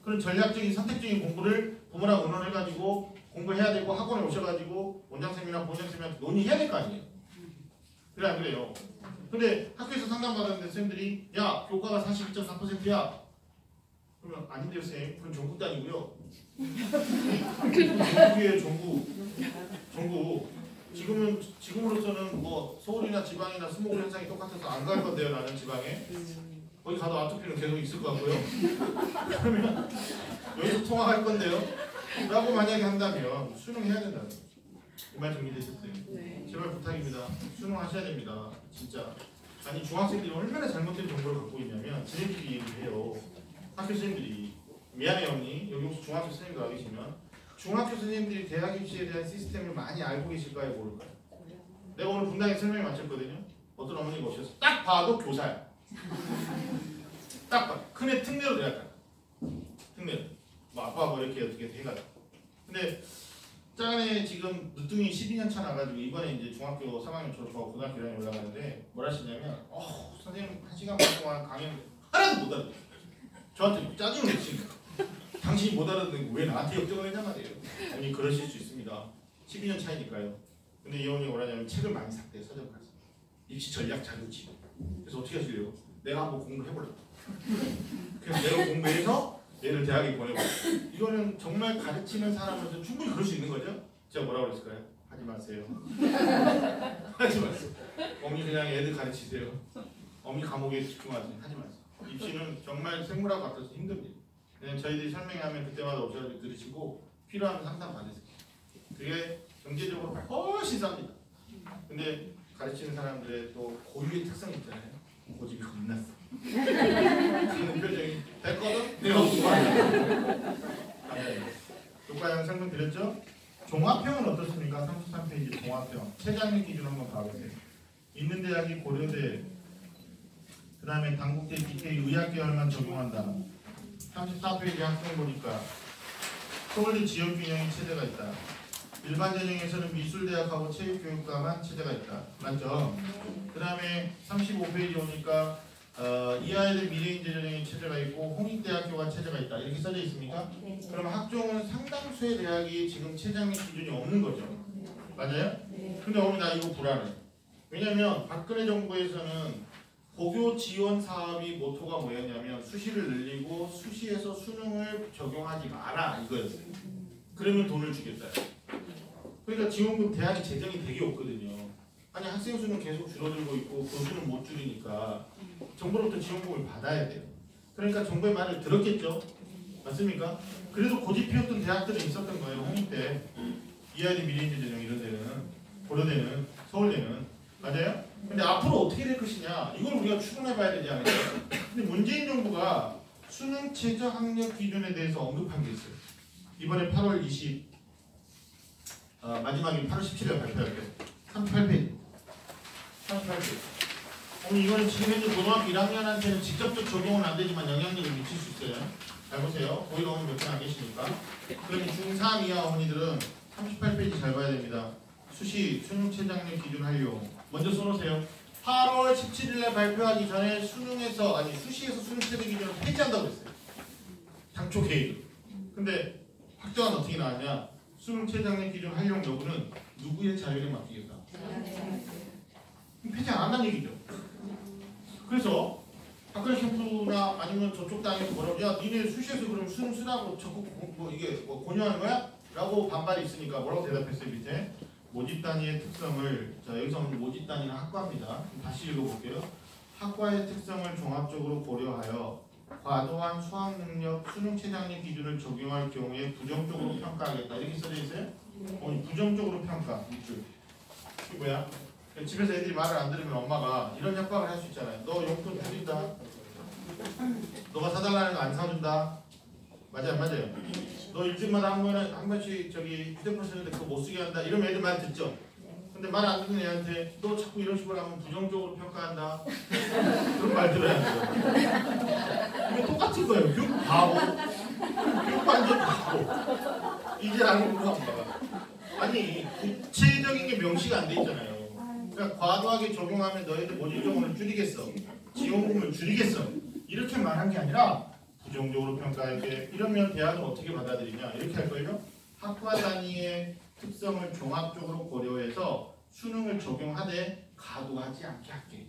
그런 전략적인 선택적인 공부를 부모랑 의논해가지고 공부해야 되고 학원에 오셔가지고 원장쌤이나 보장쌤한테 논의해야 될 거 아니에요? 그래 안 그래요? 근데 학교에서 상담받았는데 쌤들이 야 교과가 42.4%야. 그러면 아닌데요 쌤. 그건 전국 단위고요. 전국이에요 전국. 전국. 지금으로서는 뭐 서울이나 지방이나 스모그 현상이 똑같아서 안 갈 건데요 나는 지방에. 거기 가도 아토피는 계속 있을 것 같고요. 그러면 여기서 통화할 건데요. 라고 만약에 한다면 수능해야 된다는 거죠. 이 말 정리되셨어요? 네. 제발 부탁입니다. 수능하셔야 됩니다. 진짜. 아니 중학생들이 얼마나 잘못된 정보를 갖고 있냐면 지네들이 얘기해요. 학교 선생님들이 미안해요 언니. 여기 혹시 중학교 선생님들 와 계시면 중학교 선생님들이 대학 입시에 대한 시스템을 많이 알고 계실까요? 모를까요? 내가 오늘 분당에 설명을 마쳤거든요. 어떤 어머니가 오셔서 딱 봐도 교사야. 딱 봐. 큰애 특례로 대학 가. 특례로. 뭐 아빠 뭐 이렇게 어떻게 해가지고. 근데 짱에 지금 늦둥이 12년 차 나가지고 이번에 이제 중학교 3학년 졸업하고 고등학교 1학년 올라가는데 뭐라 하시냐면 선생님 1시간 반 동안 강연 하나도 못 알아듣어요. 저한테 짜증을 내시는 거예요. 당신이 못 알아듣는 거 왜 나한테 역정을 했냐 말이에요. 어머니 그러실 수 있습니다. 12년 차이니까요. 근데 이 어머니가 뭐라냐면 책을 많이 샀대요. 서점까지. 입시 전략 자료집. 그래서 어떻게 하시려고? 내가 한번 공부를 해보려고. 그래서 내가 공부해서 얘를 대학에 보내고 이거는 정말 가르치는 사람으로서 충분히 그럴 수 있는 거죠? 제가 뭐라고 그랬을까요? 하지 마세요. 하지 마세요. 어머니 그냥 애들 가르치세요. 어머니 과목에 집중하세요. 하지 마세요. 입시는 정말 생물하고 같아서 힘듭니다. 그냥 저희들이 설명하면 그때마다 오셔서 들으시고 필요하면 상담 받으세요. 그게 경제적으로 훨씬 쌉니다. 근데 가르치는 사람들의 또 고유의 특성이 있잖아요. 고집이 겁났어. 지금 표정이 됐거든? 내가 공부하냐. 교과형 설명드렸죠? 종합형은 어떻습니까? 33페이지 종합형. 최장력 기준 한번 봐보세요. 있는 대학이 고려대, 그 다음에 당국대, BK, 의학계열만 적용한다. 34페이지 학생 보니까 서울대 지역균형의 체제가 있다. 일반 전형에서는 미술대학하고 체육교육과만 체제가 있다. 맞죠? 그 다음에 35페이지 오니까 이하에대 미래인재 전형의 체제가 있고 홍익대학교가 체제가 있다. 이렇게 써져 있습니까? 그럼 학종은 상당수의 대학이 지금 최장력 기준이 없는 거죠. 맞아요? 근데 어머니 나 이거 불안해. 왜냐면 박근혜 정부에서는 고교 지원 사업이 모토가 뭐였냐면 수시를 늘리고 수시에서 수능을 적용하지 마라 이거였어요. 그러면 돈을 주겠다. 그러니까 지원금 대학이 재정이 되게 없거든요. 아니 학생 수는 계속 줄어들고 있고 교수는 못 줄이니까 정부로부터 지원금을 받아야 돼요. 그러니까 정부의 말을 들었겠죠. 맞습니까? 그래도 고집 피웠던 대학들은 있었던 거예요. 홍익대, 이하여대 미래인재 전형 이런 데는, 고려대는, 서울대는. 맞아요? 근데 앞으로 어떻게 될 것이냐 이걸 우리가 추론해 봐야 되지 않을까요? 근데 문재인 정부가 수능 최저 학력 기준에 대해서 언급한 게 있어요. 이번에 8월 20 마지막에 8월 17일 발표할 때 38페이지 38페이지 이거는 지금 현재 고등학교 1학년한테는 직접적 적용은 안 되지만 영향력을 미칠 수 있어요. 잘 보세요. 고일 어머니 몇 분 안 계시니까. 그러니 중3 이하 어머니들은 38페이지 잘 봐야 됩니다. 수시 수능 최장력 기준 활용 먼저 써놓으세요. 8월 17일에 발표하기 전에 수능에서 아니 수시에서 수능 최대 기준을 폐지한다고 했어요. 당초 계획. 근데 확정은 어떻게 나왔냐? 수능 최장력 기준 활용 여부는 누구의 자율에 맡기겠다. 폐지 안 한다는 얘기죠. 그래서 박근혜 캠프나 아니면 저쪽 당에서 뭐라고 야 니네 수시에서 그럼 수능 쓰라고 적극 이게 권유하는 거야? 라고 반발이 있으니까 뭐라고 대답했어요 밑에? 모집 단위의 특성을 자 여기서 모집 단위는 학과입니다. 다시 읽어볼게요. 학과의 특성을 종합적으로 고려하여 과도한 수학 능력 수능 최장력 기준을 적용할 경우에 부정적으로 평가하겠다. 이렇게 써져 있어요? 부정적으로 평가. 이게 뭐야? 집에서 애들이 말을 안 들으면 엄마가 이런 협박을 할 수 있잖아요. 너 용돈 줄인다. 너가 사달라는 거 안 사준다. 맞아요, 맞아요. 너 일주일마다 한 번씩 저기 휴대폰 쓰는데 그거 못 쓰게 한다. 이러면 애들 말 듣죠. 근데 말 안 듣는 애한테 너 자꾸 이런 식으로 하면 부정적으로 평가한다. 그런 말 들어야 돼요. 이게 똑같은 거예요. 교육 바보. 교육 완전 바보. 이제 아는 거 엄마가. 아니 구체적인 게 명시가 안 돼 있잖아요. 그러니까 과도하게 적용하면 너희들 모집 정원을 줄이겠어. 지원금을 줄이겠어. 이렇게 말한 게 아니라 부정적으로 평가할게. 이러면 대학은 어떻게 받아들이냐? 이렇게 할 거예요. 학과 단위의 특성을 종합적으로 고려해서 수능을 적용하되 과도하지 않게 할게.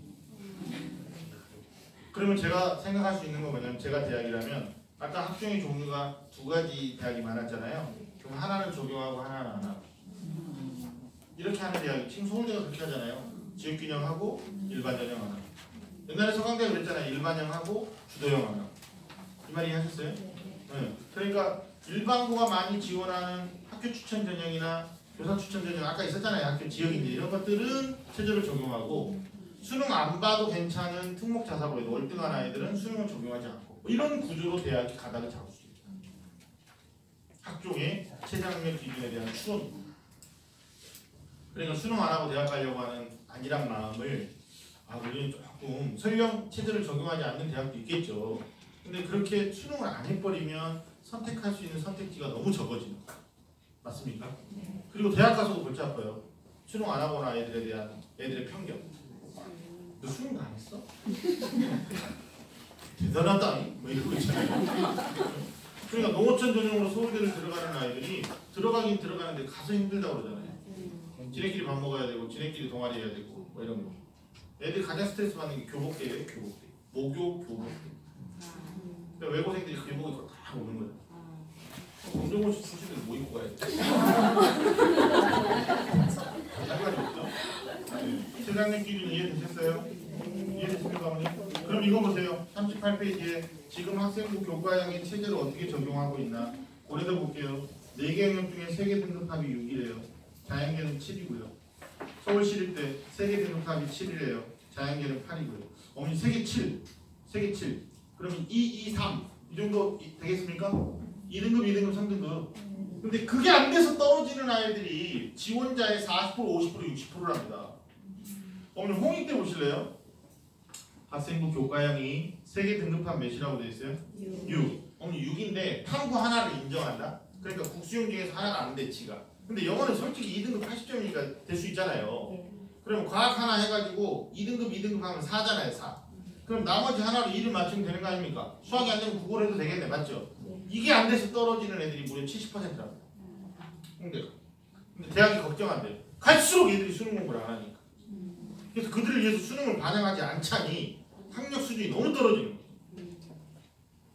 그러면 제가 생각할 수 있는 건 뭐냐면 제가 대학이라면 아까 학종의 종류가 두 가지 대학이 많았잖아요. 그럼 하나는 적용하고 하나는 안 하고. 이렇게 하는 대학이 지금 서울대가 그렇게 하잖아요. 지역균형하고 일반전형 하나. 옛날에 서강대가 그랬잖아요. 일반형하고 주도형 하나. 이 말 이해하셨어요? 네. 그러니까 일반고가 많이 지원하는 학교 추천 전형이나 교사 추천 전형 아까 있었잖아요. 학교 지역인지 이런 것들은 체제를 적용하고 수능 안 봐도 괜찮은 특목 자사고에도 월등한 아이들은 수능을 적용하지 않고 뭐 이런 구조로 대학이 가닥을 잡을 수 있다. 학종의 최저학력 기준에 대한 추론. 그러니까 수능 안 하고 대학 가려고 하는 안일한 마음을 우리는 조금 설령 체제를 적용하지 않는 대학도 있겠죠. 근데 그렇게 수능을 안 해버리면 선택할 수 있는 선택지가 너무 적어지는 거예요. 맞습니까? 네. 그리고 대학 가서도 골치 아파요. 수능 안 하고 온 아이들에 대한 애들의 편견. 너 수능 안 했어? 대단하다. 뭐 이런 거 있잖아요. 그러니까 농어촌 전형으로 서울대를 들어가는 아이들이 들어가긴 들어가는데 가서 힘들다고 그러잖아요. 지네끼리 밥 먹어야 되고 지네끼리 동아리 해야 되고 뭐 이런 거. 애들이 가장 스트레스 받는 게 교복대예요. 교복대. 목욕 교복대. 그러니까 외고생들이 교복 입고 다 오는 거예요. 검정고시 출신들 뭐 입고 가야 돼? 상관이 없죠? 네. 최장력 기준 이해되셨어요? 이해되십니까, 어머니? 그럼 이거 보세요. 38페이지에 지금 학생부 교과형의 체제를 어떻게 적용하고 있나 고려해 볼게요. 4개 영역 중에 3개 등급합이 6이래요. 자연계는 7이고요. 서울시립대 3개 등급합이 7이래요. 자연계는 8이고요. 어머니 3개 7. 3개 7. 그러면 2, 2, 3. 이 정도 되겠습니까? 2등급, 2등급, 3등급. 근데 그게 안 돼서 떨어지는 아이들이 지원자의 40%, 50%, 60%랍니다. 어머니 홍익 때 보실래요? 학생부 교과형이 3개 등급합 몇이라고 되어 있어요? 6. 어머니 6인데 탐구 하나를 인정한다? 그러니까 국수형 중에서 하나가 안 돼, 지가. 근데 영어는 솔직히 2등급 80점이니까 될 수 있잖아요. 그러면 과학 하나 해가지고 2등급, 2등급 하면 4잖아요, 4. 그럼 나머지 하나로 2를 맞추면 되는 거 아닙니까? 수학이 안 되면 국어를 해도 되겠네, 맞죠? 이게 안 돼서 떨어지는 애들이 무려 70%랍니다. 근데 대학이 걱정한대요. 갈수록 애들이 수능 공부를 안 하니까. 그래서 그들을 위해서 수능을 반영하지 않자니 학력 수준이 너무 떨어지는 거예요.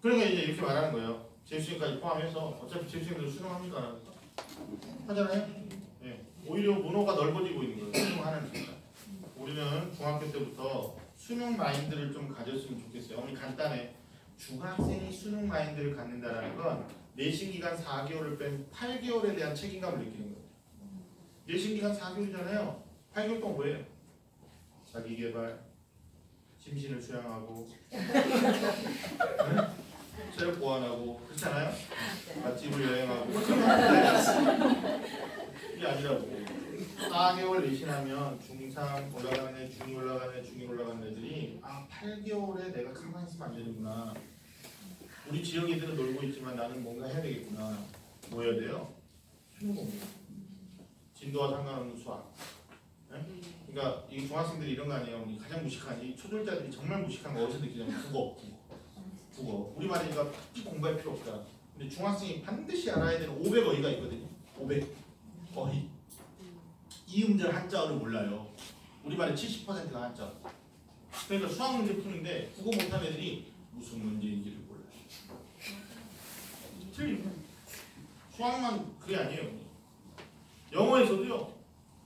그러니까 이제 이렇게 말하는 거예요. 재수생까지 포함해서 어차피 재수생들 수능합니까? 안 합니까? 하잖아요. 네. 오히려 문호가 넓어지고 있는 거예요. 수능하는 순간. 우리는 중학교 때부터 수능 마인드를 좀 가졌으면 좋겠어요. 어머니 간단해. 중학생이 수능 마인드를 갖는다는 건 내신 기간 4개월을 뺀 8개월에 대한 책임감을 느끼는 거예요. 내신 기간 4개월이잖아요. 8개월 동안 뭐예요? 자기 개발, 심신을 수양하고, 체력 보완하고, 그렇잖아요? 맛집을 여행하고, 이게 아니라고. 4개월 내신하면 중3 올라가는 애, 중2 올라가는 애, 중1 올라가는 애들이 8개월에 내가 가만히 있으면 안 되는구나. 우리 지역 애들은 놀고 있지만 나는 뭔가 해야 되겠구나. 뭐 해야 돼요? 수능 공부. 진도와 상관없는 수학. 네? 그러니까 이 중학생들이 이런 거 아니에요. 가장 무식한 이 초졸자들이 정말 무식한 거 어디서 느끼냐면 국어. 우리 말이니까 딱히 공부할 필요 없다. 근데 중학생이 반드시 알아야 되는 500어휘가 있거든요. 500어휘. 이 음절 한자어를 몰라요. 우리 말의 70%가 한자어. 그러니까 수학 문제 푸는데 국어 못하는 애들이 무슨 문제인지를 몰라요. 틀리고 수학만 그게 아니에요. 영어에서도요.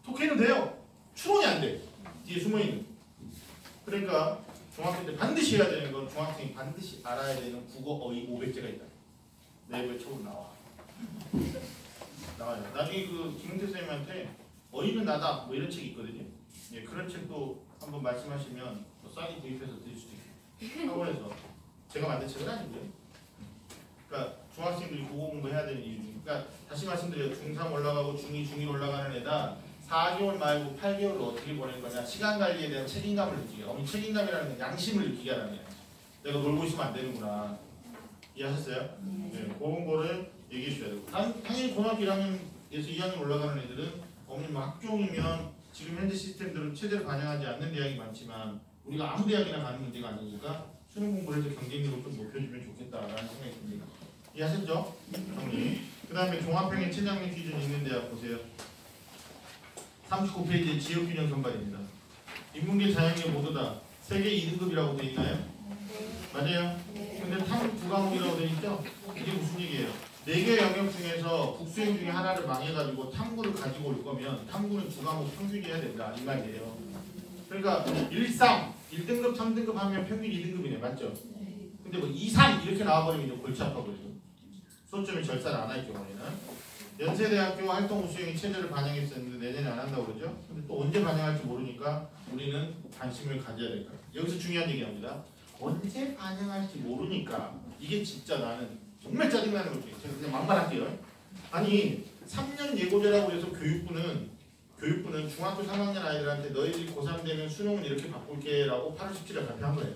독해는 돼요. 추론이 안 돼. 뒤에 숨어있는. 그러니까 중학교 때 반드시 해야 되는 건 중학생이 반드시 알아야 되는 국어 어휘 500제가 있다. 내부에 처음 나와요. 나중에 그 김웅태 선생님한테 어휘는 나다 뭐 이런 책이 있거든요. 예, 그런 책도 한번 말씀하시면 싸게 구입해서 드릴 수도 있고 학원에서 제가 만든 책은 아니고요. 그러니까 중학생들이 국어 공부해야 되는 이유 중 그러니까 다시 말씀드려요. 중3 올라가고 중2, 중1 올라가는 애다 4개월 말고 8개월을 어떻게 보낼 거냐 시간 관리에 대한 책임감을 느끼게 어머니 책임감이라는 건 양심을 느끼게 하는 거예요. 내가 놀고 있으면 안 되는구나. 이해하셨어요? 네, 그런 거를 얘기해 주셔야 되고 당연히 고등학교 1학년에서 2학년 올라가는 애들은 어머니 뭐 학종이면 지금 현재 시스템들은 최대로 반영하지 않는 대학이 많지만 우리가 아무 대학이나 가는 문제가 아니니까 수능 공부를 해서 경쟁력을 좀 높여주면 좋겠다라는 생각이 듭니다. 이해하셨죠? 정리. 그 다음에 종합형의 최장력 기준이 있는 대학 보세요. 39페이지에 지역균형 선발입니다. 인문계 자연계 모두 다 세계 2등급이라고 되어 있나요? 맞아요? 근데 탐구 2과목이라고 되어 있죠? 이게 무슨 얘기예요? 4개 영역 중에서 국수형 중에 하나를 망해가지고 탐구를 가지고 올 거면 탐구는 2과목 평균이어야 된다. 이 말이에요. 그러니까 1, 3, 1등급, 3등급 하면 평균 2등급이네. 맞죠? 근데 뭐 2, 3 이렇게 나와버리면 이제 골치 아파버리죠. 수험점이 절사를 안 할 경우에는. 연세대학교 활동 우수형이 체제를 반영했었는데 내년에 안 한다고 그러죠? 근데 또 언제 반영할지 모르니까 우리는 관심을 가져야 될 거예요. 여기서 중요한 얘기합니다. 언제 반영할지 모르니까 이게 진짜 나는 정말 짜증나는 거죠. 제가 그냥 막말할게요. 아니 3년 예고제라고 해서 교육부는 중학교 3학년 아이들한테 너희들이 고3 되면 수능은 이렇게 바꿀게 라고 8월 17일에 발표한 거예요.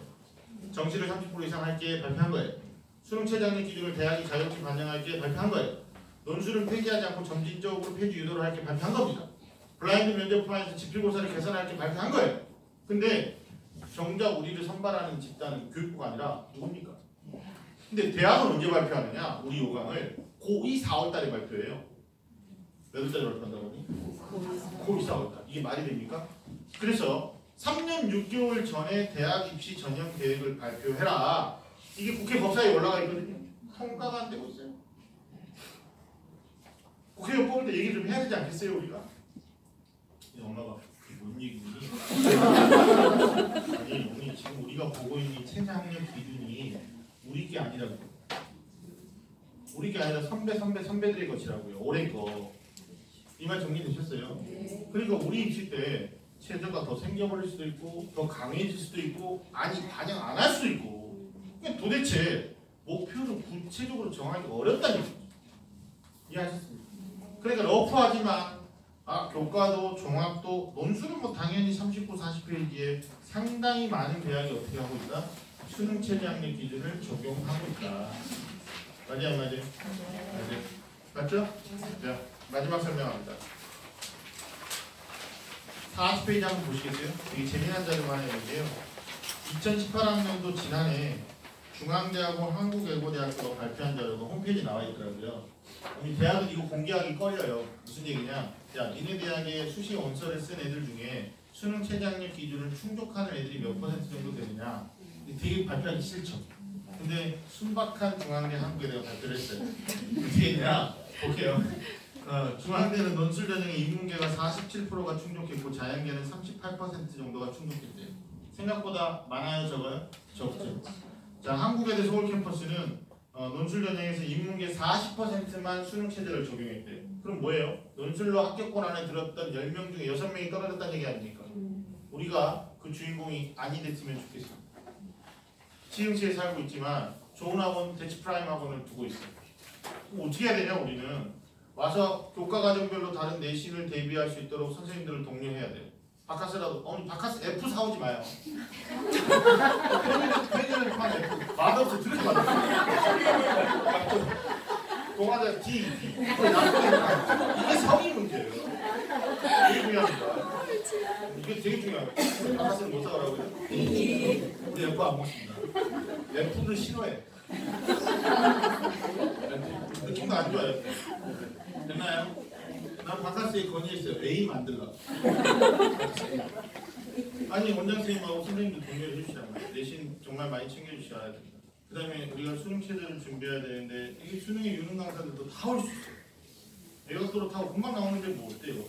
정시를 30% 이상 할게 발표한 거예요. 수능 최저학력 기준을 대학이 자격증 반영할게 발표한 거예요. 논술을 폐지하지 않고 점진적으로 폐지 유도를 할게 발표한 겁니다. 블라인드 면접 포함해서 지필고사를 개선할게 발표한 거예요. 근데 정작 우리를 선발하는 집단은 교육부가 아니라 누굽니까? 근데 대학은 언제 발표하느냐? 우리 요강을 고2 4월달에 발표해요. 몇 월달에 발표한다고 하니? 고2 4월달. 이게 말이 됩니까? 그래서 3년 6개월 전에 대학 입시 전형 계획을 발표해라. 이게 국회 법사위에 올라가 있거든요. 통과가 안 되고 있어요. 국회의원 뽑을 때 얘기 좀 해야 되지 않겠어요, 우리가? 엄마가 그게 뭔 얘기니? 아니, 언니 지금 우리가 보고 있는 최저학력 기준이 우리 게 아니라고요. 우리 게 아니라 선배들의 것이라고요. 올해 거. 이 말 정리되셨어요? 네. 그러니까 우리 입시 때 체제가 더 생겨버릴 수도 있고 더 강해질 수도 있고 아니 반영 안 할 수도 있고 그러니까 도대체 목표를 구체적으로 정하기 어렵다는 거죠. 이해하셨습니까? 그러니까 러프하지만 교과도 종합도 논술은 뭐 당연히 39, 40페이지에 상당히 많은 대학이 어떻게 하고 있다? 수능 최저학력 기준을 적용하고 있다. 맞아요, 안 맞아요? 맞아요. 맞죠? 자, 마지막 설명합니다. 40페이지 한번 보시겠어요? 되게 재미난 자료가 하나 있는데요. 2018학년도 지난해 중앙대하고 한국외고대학교가 발표한 자료가 홈페이지에 나와 있더라고요. 우리 대학은 이거 공개하기 꺼려요. 무슨 얘기냐? 야, 니네 대학에 수시 원서를 쓴 애들 중에 수능 최저학력 기준을 충족하는 애들이 몇 퍼센트 정도 되느냐? 되게 발표하기 싫죠. 근데 순박한 중앙대 한국외대가 발표를 했어요. 무슨 얘기냐? 볼게요. 중앙대는 논술 전형의 인문계가 47%가 충족했고 자연계는 38% 정도가 충족했대요. 생각보다 많아요, 적어요? 적죠. 자, 한국외대 서울 캠퍼스는 논술 전형에서 인문계 40%만 수능 체제를 적용했대요. 그럼 뭐예요? 논술로 합격권 안에 들었던 10명 중에 6명이 떨어졌다는 얘기 아닙니까? 우리가 그 주인공이 아니 됐으면 좋겠습니다. 시흥시에 살고 있지만 좋은 학원, 대치 프라임 학원을 두고 있어요. 어떻게 해야 되냐 우리는? 와서 교과 과정별로 다른 내신을 대비할 수 있도록 선생님들을 독려해야 돼요. 바카스라도 어머니 바카스 F 사오지 마요. 페이지를 판 F 맛없어 그렇게 맛없어. 동화자 D 이게 성의 문제예요. 되게 중요합니다. 이게 되게 중요해요. 바카스는 못 사오라고 해요. 우리 F 안 먹습니다. F를 싫어해. 느낌도 안 좋아요. 됐나요? 난 바카스에 건의했어요. A 만들라. 아니 원장 선생님하고 선생님들 동료를 해주시라고요. 내신 정말 많이 챙겨주셔야 됩니다. 그 다음에 우리가 수능 체제를 준비해야 되는데 이게 수능의 유능 강사들도 다 올 수 있어요. 애각도로 타고 금방 나오는데 뭐 어때요?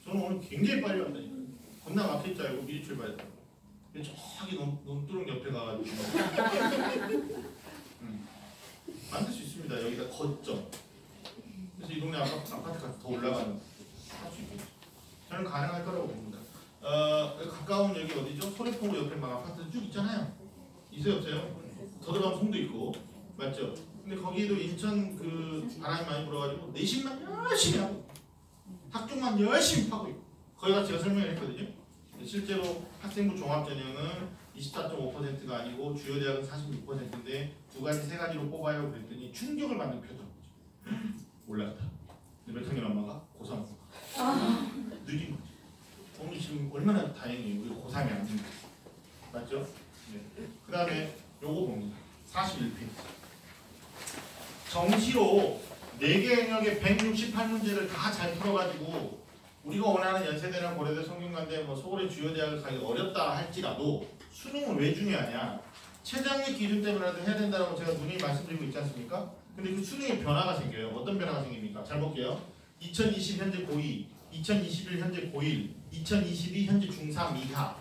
저는 오늘 굉장히 빨리 왔다니까요. 겁나 막힐 줄 알고 미리 출발했다고. 저기 논두렁 옆에 가가지고 만들 수 있습니다. 여기다 거점. 그래서 이 동네 아파트까지 더 올라가는 할 수 있겠죠. 저는 가능할 거라고 봅니다. 가까운 여기 어디죠? 소래포구 옆에 막 아파트 쭉 있잖아요. 있어요 없어요? 더 들어가면 송도 있고 맞죠? 근데 거기도 인천 그 바람이 많이 불어가지고 내신만 열심히 하고 학종만 열심히 하고 있고 거기가 제가 설명을 했거든요. 실제로 학생부 종합전형은 24.5%가 아니고 주요 대학은 46%인데 두 가지 세 가지로 뽑아요 그랬더니 충격을 받는 표정. 올라갔다. 근데 몇 학년 엄마가? 고3. 느린 거지. 어머니 지금 얼마나 다행이에요. 우리 고3이 안 된 거지. 맞죠? 네. 그 다음에 요거 봅니다. 41페이지. 정시로 4개 영역의 168문제를 다 잘 풀어가지고 우리가 원하는 연세대나 고려대, 성균관대, 서울의 주요 대학을 가기 어렵다 할지라도 수능은 왜 중요하냐? 최저학력 기준 때문에라도 해야 된다고 제가 누누이 말씀드리고 있지 않습니까? 근데 그 수능에 변화가 생겨요. 어떤 변화가 생깁니까? 잘 볼게요. 2020 현재 고2, 2021 현재 고1, 2022 현재 중3 이하.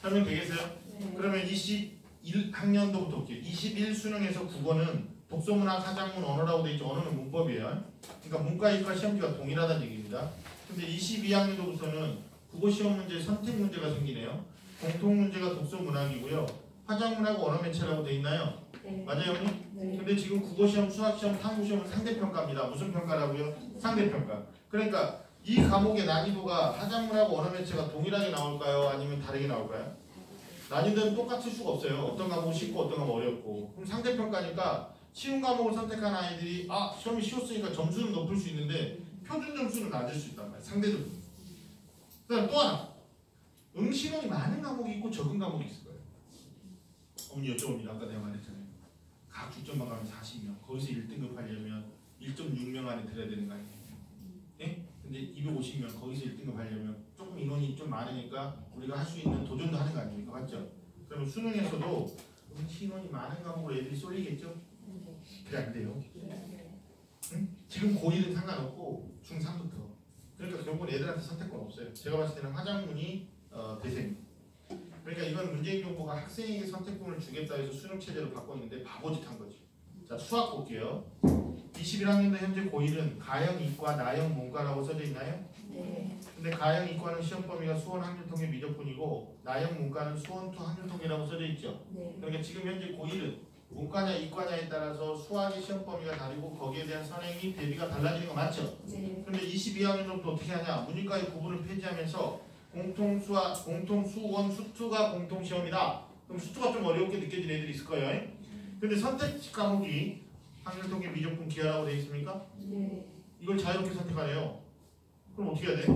설명 되겠어요? 네. 그러면 21학년도부터 볼게요. 21 수능에서 국어는 독서문학, 사장문, 언어라고 돼 있죠. 언어는 문법이에요. 그러니까 문과, 이과 시험지가 동일하다는 얘기입니다. 근데 22학년도부터는 국어 시험 문제 선택 문제가 생기네요. 공통 문제가 독서문학이고요. 화작문하고 언어 매체라고 돼 있나요? 네. 맞아요, 형님? 네. 근데 지금 국어시험, 수학시험, 탐구시험은 상대평가입니다. 무슨 평가라고요? 상대평가. 그러니까 이 과목의 난이도가 화작문하고 언어 매체가 동일하게 나올까요? 아니면 다르게 나올까요? 난이도는 똑같을 수가 없어요. 어떤 과목은 쉽고 어떤 과목은 어렵고. 그럼 상대평가니까 쉬운 과목을 선택한 아이들이 시험이 쉬웠으니까 점수는 높을 수 있는데 표준 점수는 낮을 수 있단 말이에요. 상대적으로. 그다음 또 하나. 응시론이 많은 과목이 있고 적은 과목이 있을 거예요. 어머니 여쭤봅니다. 아까 내가 말했잖아요. 각 주점만 가면 40명. 거기서 1등급 하려면 1.6명 안에 들어야 되는 거 아니에요? 예? 근데 250명 거기서 1등급 하려면 조금 인원이 좀 많으니까 우리가 할 수 있는 도전도 하는 거 아닙니까? 맞죠? 그러면 수능에서도 응시 인원이 많은 과목으로 애들이 쏠리겠죠? 그래 안 돼요. 응? 지금 고1은 상관없고 중3부터. 그러니까 결국은 애들한테 선택권 없어요. 제가 봤을 때는 화작문이 대세입니다. 그러니까 이건 문재인 정부가 학생에게 선택권을 주겠다 해서 수능 체제로 바꿨는데 바보짓 한 거지. 자, 수학 볼게요. 21학년도 현재 고1은 가형 이과, 나형 문과라고 써져 있나요? 네. 근데 가형 이과는 시험 범위가 수원 확률통계 미적분이고 나형 문과는 수원투 확률통계라고 써져 있죠. 네. 그러니까 지금 현재 고1은 문과냐 이과냐에 따라서 수학의 시험 범위가 다르고 거기에 대한 선행이 대비가 달라지는 거 맞죠? 네. 근데 22학년부터 어떻게 하냐? 문이과의 구분을 폐지하면서 공통수학, 공통수원, 수투가 공통시험이다. 그럼 수투가 좀 어렵게 느껴지는 애들이 있을 거예요. 근데 선택 과목이 확률통계 미적분 기하라고 되어 있습니까? 네. 이걸 자유롭게 선택하래요. 그럼 어떻게 해야 돼?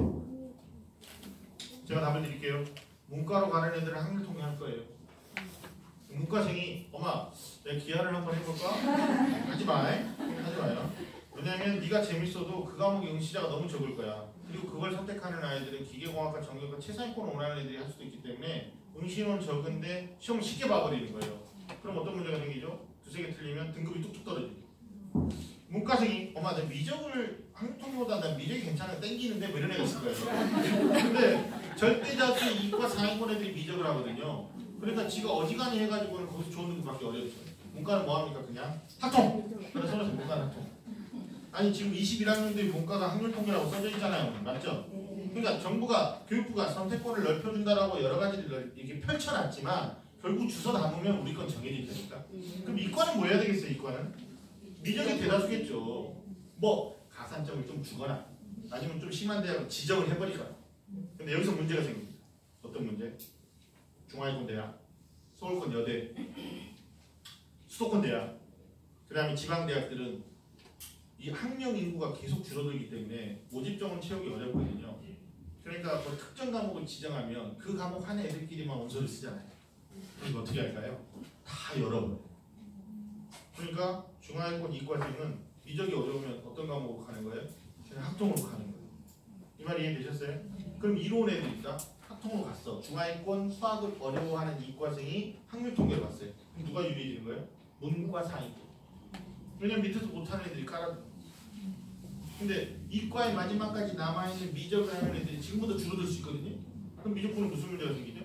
제가 답을 드릴게요. 문과로 가는 애들은 확률통계 할 거예요. 문과생이 엄마 내가 기하를 한번 해볼까? 하지 마. 하지 마요. 왜냐면 네가 재밌어도 그 과목의 응시자가 너무 적을 거야. 그리고 그걸 선택하는 아이들은 기계공학과 전교과 최상위권을 원하는 애들이 할 수도 있기 때문에 응시는 적은데 시험을 쉽게 봐버리는 거예요. 그럼 어떤 문제가 생기죠? 두세 개 틀리면 등급이 뚝뚝 떨어지고. 문과생이 엄마 내 미적을 한통보다 난 미적이 괜찮아 땡기는데 뭐 이런 애가 있을 거예요. 근데 절대자수 이과 상위권 애들이 미적을 하거든요. 그러니까 지가 어지간히 해가지고는 거기서 좋은 등급 받기 어렵죠. 문과는 뭐합니까? 그냥 학통! 그래서 문과는 학통. 아니 지금 21학년도에 문과가 확률통계라고 써져 있잖아요. 맞죠? 그러니까 정부가 교육부가 선택권을 넓혀준다라고 여러 가지를 이렇게 펼쳐놨지만 결국 주워 담으면 우리 건 정해져 있다니까. 그럼 이과는 뭐 해야 되겠어요? 이과는? 미적이 대다수겠죠. 뭐 가산점을 좀 주거나 아니면 좀 심한 대학은 지정을 해버리거나. 근데 여기서 문제가 생깁니다. 어떤 문제? 중하위권 대학, 서울권 여대, 수도권 대학, 그 다음에 지방 대학들은 이 학령 인구가 계속 줄어들기 때문에 모집 정원 채우기 어렵거든요. 그러니까 뭐 특정 과목을 지정하면 그 과목 한 애들끼리만 원서를 쓰잖아요. 그럼 어떻게 할까요? 다 열어버려요. 그러니까 중하위권 이과생은 미적이 어려우면 어떤 과목으로 가는 거예요? 그냥 학통으로 가는 거예요. 이 말 이해되셨어요? 그럼 이로운 애들이니까 학통으로 갔어. 중하위권 수학을 어려워하는 이과생이 확률통계로 갔어요. 그럼 누가 유리해지는 거예요? 문과 상위권. 왜냐면 밑에서 못하는 애들이 깔아줘. 근데 이과의 마지막까지 남아있는 미적을 하는 애들이 지금보다 줄어들 수 있거든요. 그럼 미적분은 무슨 문제가 생기죠?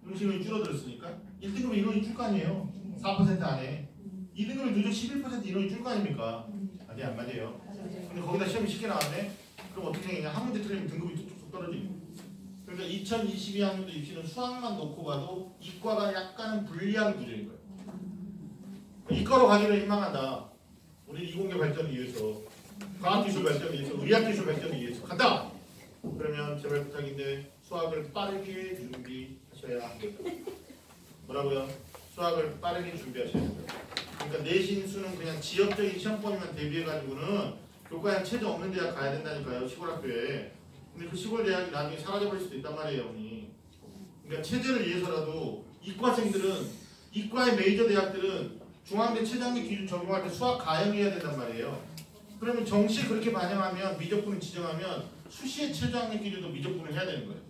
응시인원이 줄어들었으니까 1등급의 인원이 줄 거 아니에요. 4% 안에. 2등급의 누적 11% 인원이 줄 거 아닙니까? 아니 안 맞아요. 근데 거기다 시험이 쉽게 나왔네? 그럼 어떻게 되냐? 한 문제 틀리면 등급이 뚝뚝 떨어지고. 그러니까 2022학년도 입시는 수학만 놓고 봐도 이과가 약간은 불리한 구조인 거예요. 이과로 가기를 희망한다. 우리 이공계 발전을 위해서, 과학기술 발전을 위해서, 의학기술 발전을 위해서 간다! 그러면 제발 부탁인데 수학을 빠르게 준비하셔야 합니다. 뭐라고요? 수학을 빠르게 준비하셔야 합니다. 그러니까 내신 수능 그냥 지역적인 시험범위만 대비해가지고는 교과형 체제 없는 대학 가야 된다니까요. 시골 학교에. 근데 그 시골 대학이 나중에 사라져버릴 수도 있단 말이에요. 언니. 그러니까 체제를 위해서라도 이과생들은, 이과의 메이저 대학들은 중앙대 최장기 기준 적용할 때 수학 가형해야 된단 말이에요. 그러면 정시에 그렇게 반영하면 미적분을 지정하면 수시의 최저학력 기준도 미적분을 해야 되는 거예요.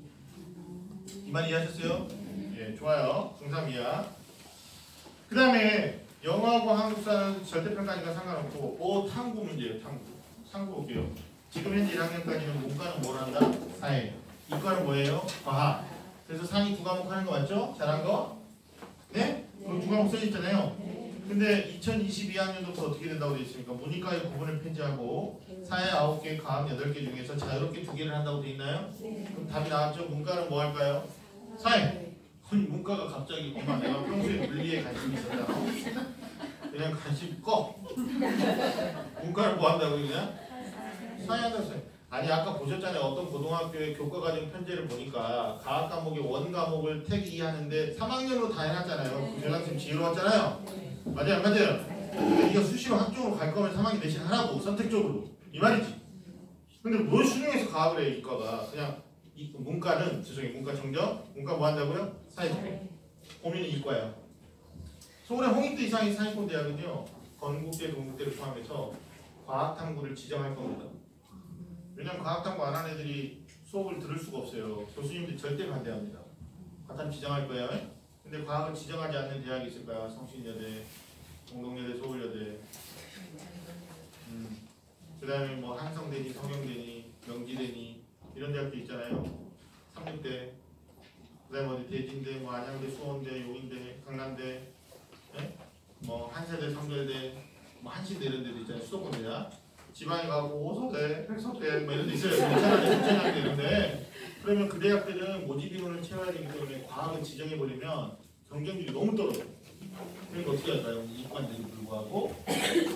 이 말 이해하셨어요? 예, 좋아요. 중3 이하. 그 다음에 영어하고 한국사는 절대평가니까 상관없고 탐구 문제예요. 탐구 볼게요. 지금 현재 1학년까지는 문과는 뭘 한다? 사회. 이과는 뭐예요? 과학. 그래서 상위 두 과목 하는 거 맞죠? 잘한 거? 네? 그럼 두 과목 써있잖아요. 근데 2022학년도부터 어떻게 된다고 되어 있습니까? 문이과의 9분을 폐지하고 사회 9개, 과학 8개 중에서 자유롭게 2개를 한다고 되어 있나요? 그럼 답이 나왔죠? 문과는 뭐 할까요? 사회! 아니 문과가 갑자기 엄마 내가 평소에 물리에 관심이 있었다. 그냥 관심 꺼! 문과를 뭐 한다고 그냥? 사회 한다고 했어요. 아니 아까 보셨잖아요. 어떤 고등학교의 교과과정 편제를 보니까 과학 과목의 원 과목을 택이하는데 3학년으로 다 해놨잖아요. 그 전학생 지혜로 왔잖아요. 맞아요 안 맞아요? 그러니까 네가 수시로 학종으로 갈 거면 3학년 대신 하라고 선택적으로 이 말이지. 근데 뭘 수능해서 과학을 해 이과가. 그냥 문과는 죄송해요. 문과 정정 문과 뭐 한다고요? 사회. 고민은 이과예요. 서울의 홍익대 이상의 사회권 대학은요 건국대 동국대를 포함해서 과학탐구를 지정할 겁니다. 왜냐면 과학탐구 안 한 애들이 수업을 들을 수가 없어요. 교수님들이 절대 반대합니다. 과탐 지정할 거예요. 근데 과학을 지정하지 않는 대학이 있을까요? 성신여대, 공동여대, 서울여대. 그 다음에 뭐 한성대니, 성영대니, 명지대니 이런 대학도 있잖아요. 삼육대. 그 다음에 어디 대진대, 뭐 안양대, 수원대, 용인대, 강남대, 네? 뭐 한세대, 성결대, 뭐 한신대 이런 데도 있잖아요. 수도권 대학. 지방에 가고 오소대, 백석대 뭐 이런 데 있어요. 괜찮은데 이런데 그러면 그 대학들은 모집 인원을 채워야 되기 때문에 과학을 지정해버리면 경쟁률이 너무 떨어져요. 그러니까 어떻게 할까요? 이과인데도 불구하고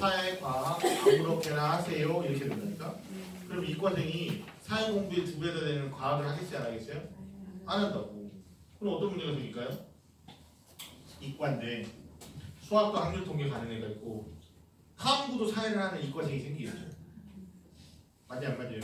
사회, 과학 아무렇게나 하세요 이렇게 된다니까. 그럼 이과생이 사회 공부의 2배 더 되는 과학을 하겠어요? 안 하겠어요? 안 한다고. 그럼 어떤 문제가 생길까요? 이과인데 수학과 확률 통계 가는 애가 있고 탐구도 사회를 하는 이과생이 생기겠죠. 맞지 안 맞아요?